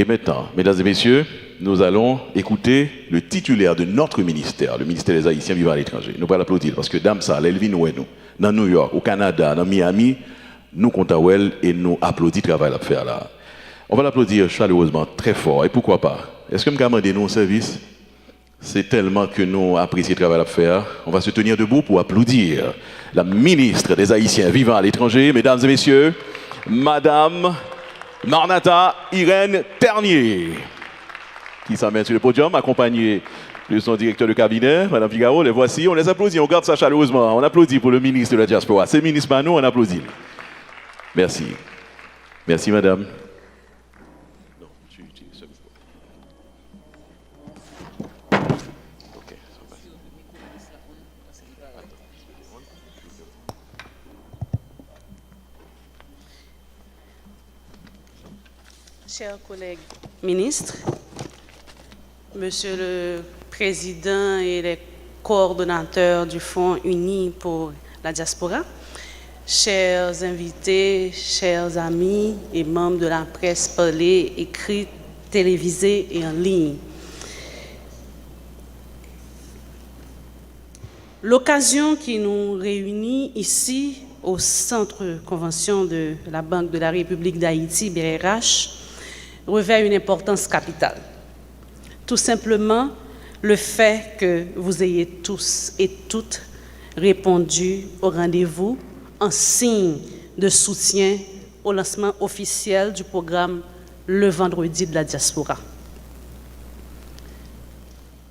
Et maintenant, mesdames et messieurs, nous allons écouter le titulaire de notre ministère, le ministère des Haïtiens vivant à l'étranger. Nous allons l'applaudir parce que Dame ça, elle vient nous, dans New York, au Canada, dans Miami, nous comptons elle et nous applaudissons le travail à faire là. On va l'applaudir chaleureusement, très fort. Et pourquoi pas? Est-ce que nous demandons nous un service? C'est tellement que nous apprécions le travail à faire. On va se tenir debout pour applaudir la ministre des Haïtiens vivant à l'étranger, mesdames et messieurs, Madame Marnata Irène Ternier, qui s'amène sur le podium, accompagnée de son directeur de cabinet, Madame Figaro. Les voici, on les applaudit, on garde ça chaleureusement. On applaudit pour le ministre de la Diaspora. C'est le ministre Mano, on applaudit. Merci. Merci, Madame. Chers collègues ministres, Monsieur le Président et les coordonnateurs du Fonds uni pour la diaspora, chers invités, chers amis et membres de la presse parlée, écrite, télévisée et en ligne. L'occasion qui nous réunit ici au centre convention de la Banque de la République d'Haïti, BRH, revêt une importance capitale. Tout simplement, le fait que vous ayez tous et toutes répondu au rendez-vous en signe de soutien au lancement officiel du programme Le Vendredi de la Diaspora.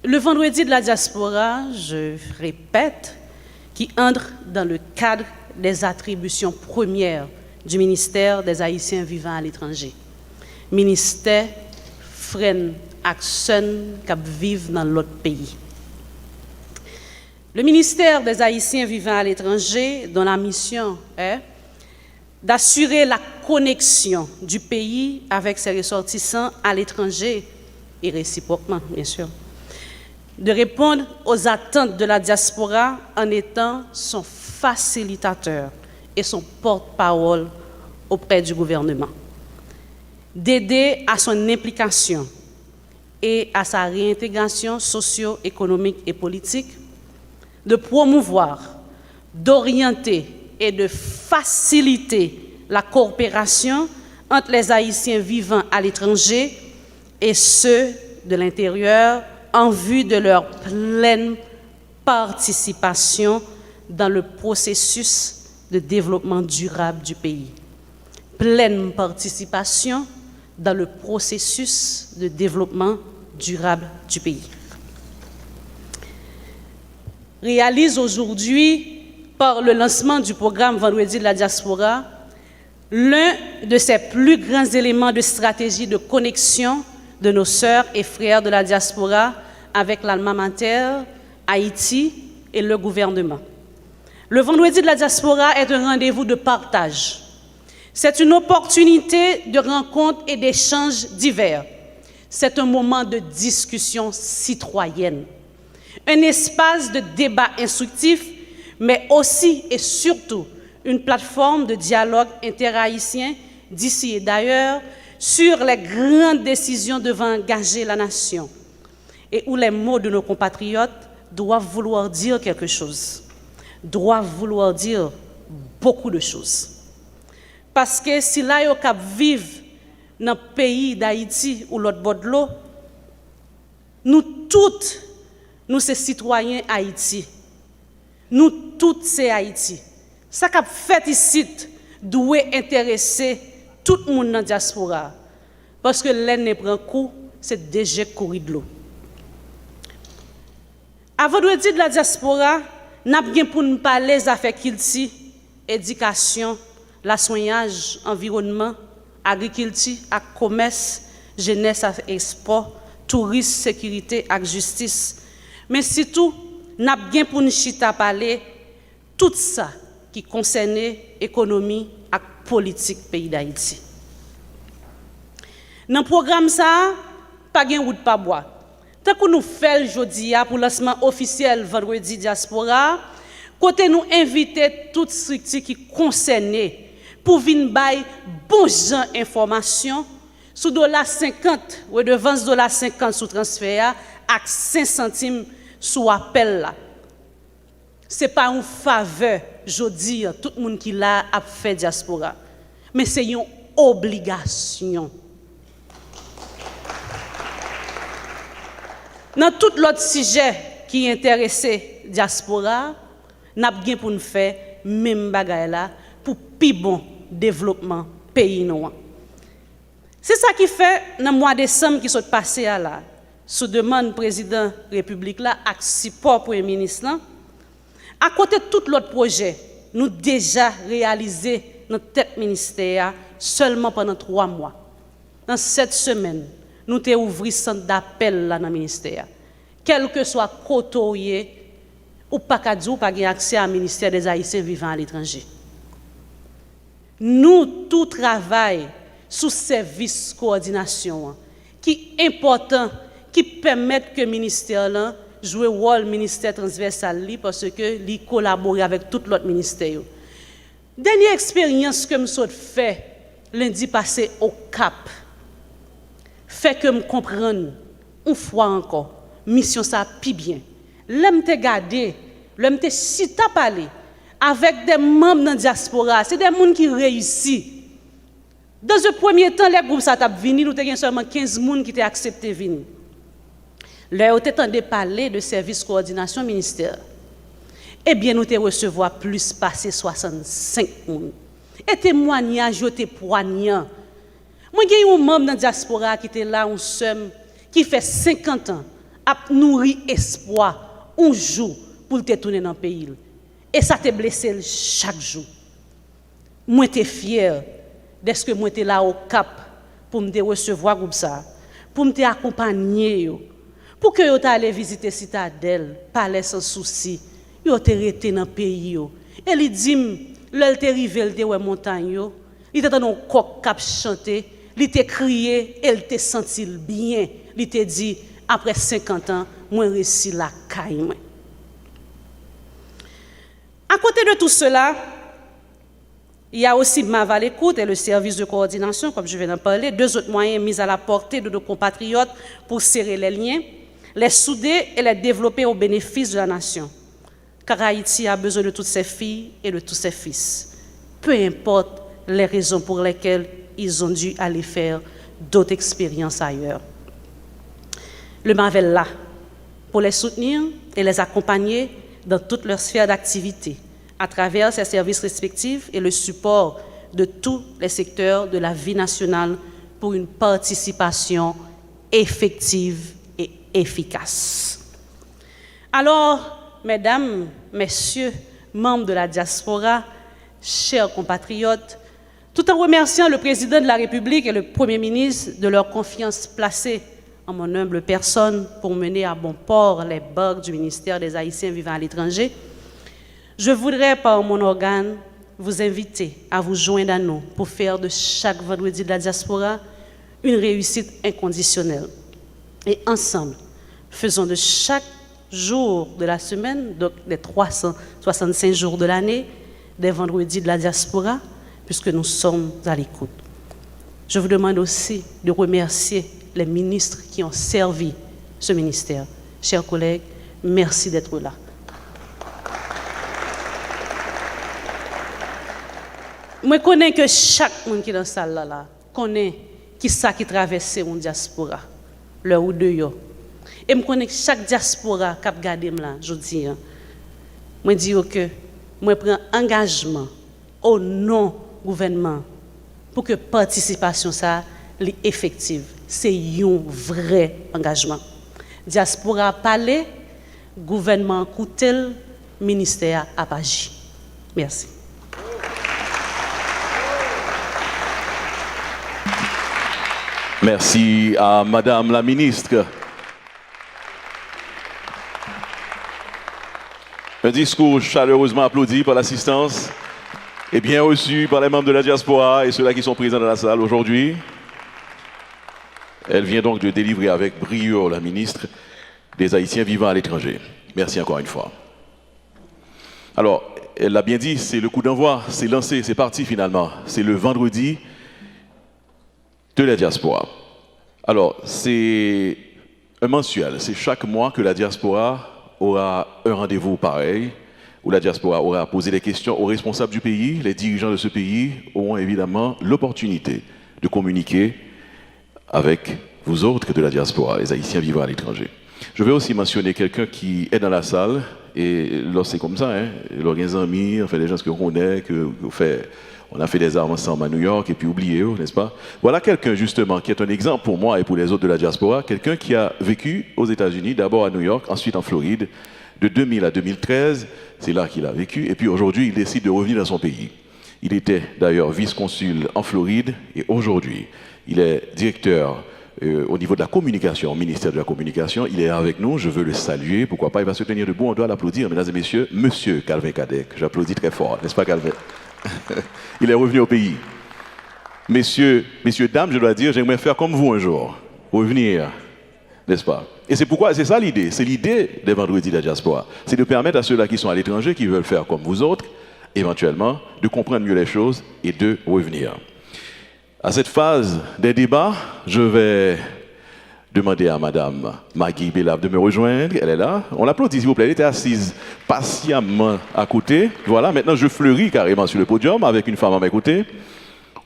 Le Vendredi de la Diaspora, je répète, qui entre dans le cadre des attributions premières du ministère des Haïtiens vivant à l'étranger. Ministère freine action qui vivent dans l'autre pays. Le ministère des Haïtiens vivant à l'étranger, dont la mission est d'assurer la connexion du pays avec ses ressortissants à l'étranger et réciproquement, bien sûr, de répondre aux attentes de la diaspora en étant son facilitateur et son porte-parole auprès du gouvernement, d'aider à son implication et à sa réintégration socio-économique et politique, de promouvoir, d'orienter et de faciliter la coopération entre les Haïtiens vivant à l'étranger et ceux de l'intérieur en vue de leur pleine participation dans le processus de développement durable du pays. Pleine participation dans le processus de développement durable du pays. Réalise aujourd'hui, par le lancement du programme Vendredi de la Diaspora, l'un de ses plus grands éléments de stratégie de connexion de nos sœurs et frères de la diaspora avec l'alma mater, Haïti et le gouvernement. Le Vendredi de la Diaspora est un rendez-vous de partage. C'est une opportunité de rencontres et d'échanges divers. C'est un moment de discussion citoyenne, un espace de débat instructif, mais aussi et surtout une plateforme de dialogue interhaïtien d'ici et d'ailleurs sur les grandes décisions devant engager la nation et où les mots de nos compatriotes doivent vouloir dire quelque chose, doivent vouloir dire beaucoup de choses. Parce que si là, yo cap vivre dans le pays d'Haïti ou l'autre bord de l'eau, nous toutes, nous ces citoyens Haïti, nous toutes ces Haïti. Ça qu'a fait ici doit intéresser tout le monde dans la diaspora. Parce que l'aine prend coup, c'est déjà courir de l'eau. Avant de dire de la diaspora, n'a bien pour nous parler des affaires culture, éducation, la soignage, environnement, agriculture, commerce, jeunesse et sport, tourisme, sécurité et justice. Mais surtout, n'a bien pour nous chita parler tout ça qui concerne l'économie et politique pays d'Haïti. Dans le programme ça, pas de route pas bois. Tant que nous faisons aujourd'hui pour le lancement officiel vendredi diaspora, côté nous inviter toutes structures qui concernent pour venir bailler bon gens information sous $50, redevance $50 sous transfert, avec 5 centimes sous appel là. Ce n'est pas une faveur, je dis, tout le monde qui l'a a fait diaspora. Mais c'est une obligation. Dans tout l'autre sujet qui intéresse diaspora, nous avons pour nous faire même bagaille là pour plus bon développement pays nous. C'est ça qui fait dans le mois de décembre qui s'est passé là, sous demande président République là, avec support Premier ministre là, à côté de tout l'autre projet, nous déjà réalisé notre tête ministère seulement pendant 3 mois. Dans 7 semaines, nous avons ouvert centre d'appel là dans le ministère. Quel que soit côté ou pas qu'à dire, pas accès au ministère des Haïtiens vivant à l'étranger. Nous tout travail sous service coordination qui est important, qui permet que le ministère là joue le rôle ministère transversal parce que li collabore avec tout l'autre ministère. Dernière expérience que je fait lundi passé au Cap fait que me comprendre une fois encore mission ça pi bien. L'aime te garder, l'aime te si t'a parlé avec des membres dans la diaspora, c'est des gens qui réussissent. Dans un premier temps, les groupes ça t'a venu, nous avons seulement 15 personnes qui ont accepté de venir. Là, on t'a parlé de service coordination ministère. Eh bien, nous te recevoir plus passé 65 personnes. Et témoignage étaient poignants. Moi, j'ai un membre dans la diaspora qui était là, un seul, qui fait 50 ans, a nourri espoir un jour pour te tourner dans le pays. Et ça te blessé chaque jour. Moi, j'étais fier de ce que moi j'étais là au Cap pour me recevoir comme ça, pour me accompagner, pour que yo t'allé visiter citadelle, palais sans souci, yo te resté dans le pays. Et il dit, l'el te rivé, te ouais montagne, il te dans un coq cap chanter, il te crié, elle te senti bien, il te dit, après 50 ans, moi réussi la caille. À côté de tout cela, il y a aussi Maval Écoute et le service de coordination, comme je viens d'en parler, 2 autres moyens mis à la portée de nos compatriotes pour serrer les liens, les souder et les développer au bénéfice de la nation. Car Haïti a besoin de toutes ses filles et de tous ses fils, peu importe les raisons pour lesquelles ils ont dû aller faire d'autres expériences ailleurs. Le Mavel là, pour les soutenir et les accompagner dans toutes leurs sphères d'activité, à travers ses services respectifs et le support de tous les secteurs de la vie nationale pour une participation effective et efficace. Alors, mesdames, messieurs, membres de la diaspora, chers compatriotes, tout en remerciant le président de la République et le Premier ministre de leur confiance placée en mon humble personne pour mener à bon port les barques du ministère des Haïtiens vivant à l'étranger, je voudrais, par mon organe, vous inviter à vous joindre à nous pour faire de chaque vendredi de la diaspora une réussite inconditionnelle. Et ensemble, faisons de chaque jour de la semaine, donc des 365 jours de l'année, des vendredis de la diaspora, puisque nous sommes à l'écoute. Je vous demande aussi de remercier les ministres qui ont servi ce ministère. Chers collègues, merci d'être là. Je connais que chaque monde qui est dans cette salle là connaît qui ça qui traverse une diaspora, le ou deux yo. Et je connais que chaque diaspora qui a regardé là, je dis, je dis que je prends engagement au nom du gouvernement pour que la participation soit effective. C'est un vrai engagement. Diaspora a parlé, gouvernement a écouté, ministère a agi. Merci. Merci à Madame la Ministre. Un discours chaleureusement applaudi par l'assistance et bien reçu par les membres de la diaspora et ceux-là qui sont présents dans la salle aujourd'hui. Elle vient donc de délivrer avec brio la ministre des Haïtiens vivant à l'étranger. Merci encore une fois. Alors, elle l'a bien dit, c'est le coup d'envoi, c'est lancé, c'est parti finalement. C'est le vendredi de la diaspora. Alors, c'est un mensuel, c'est chaque mois que la diaspora aura un rendez-vous pareil, où la diaspora aura posé des questions aux responsables du pays. Les dirigeants de ce pays auront évidemment l'opportunité de communiquer avec vous autres de la diaspora, les Haïtiens vivant à l'étranger. Je vais aussi mentionner quelqu'un qui est dans la salle, et là c'est comme ça, hein, les amis, enfin des gens que l'on connaît, on a fait des armes ensemble à New York, et puis oubliez, n'est-ce pas? Voilà quelqu'un justement qui est un exemple pour moi et pour les autres de la diaspora, quelqu'un qui a vécu aux États-Unis, d'abord à New York, ensuite en Floride, de 2000 à 2013, c'est là qu'il a vécu, et puis aujourd'hui il décide de revenir dans son pays. Il était d'ailleurs vice-consul en Floride, et aujourd'hui il est directeur au niveau de la communication, au ministère de la Communication. Il est avec nous, je veux le saluer, pourquoi pas, il va se tenir debout, on doit l'applaudir, mesdames et messieurs, monsieur Calvin Kadek. J'applaudis très fort, n'est-ce pas Calvin? Il est revenu au pays. Messieurs, dames, je dois dire, j'aimerais faire comme vous un jour, revenir, n'est-ce pas? Et c'est pourquoi, c'est ça l'idée, c'est l'idée des vendredis de la diaspora, c'est de permettre à ceux-là qui sont à l'étranger, qui veulent faire comme vous autres, éventuellement, de comprendre mieux les choses et de revenir. À cette phase des débats, je vais demander à Madame Maggie Bellab de me rejoindre. Elle est là. On l'applaudit, s'il vous plaît. Elle était assise patiemment à côté. Voilà, maintenant je fleuris carrément sur le podium avec une femme à mes côtés.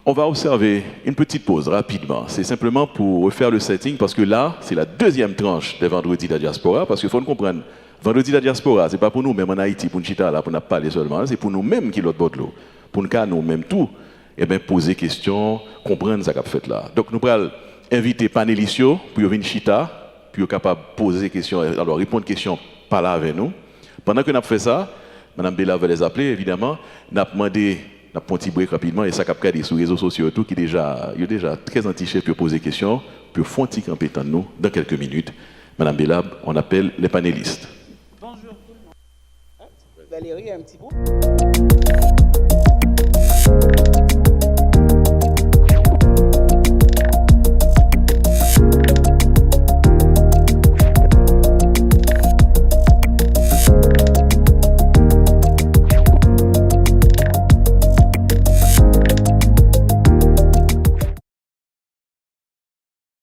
On va observer une petite pause rapidement. C'est simplement pour refaire le setting parce que là, c'est la deuxième tranche des vendredis de la diaspora. Parce qu'il faut nous comprendre, vendredi de la diaspora, c'est pas pour nous, même en Haïti, pour nous chita là, pour nous parler seulement. C'est pour nous-mêmes qui l'autre bord de l'eau. Pour nous-mêmes tout. Eh bien, poser questions, comprendre ce qu'on a fait là. Donc, nous allons inviter panélistes pour venir chita, pour être capable de poser des questions, alors répondre aux questions par là avec nous. Pendant que nous avons fait ça, Mme Bella va les appeler, évidemment. Nous avons demandé, nous avons un petit break rapidement, et ça a capté sur les réseaux sociaux, tout, qui est déjà très entiché pour poser des questions, pour faire un petit camper de nous dans quelques minutes. Mme Bella, on appelle les panélistes. Bonjour tout le monde. Valérie, un petit bout.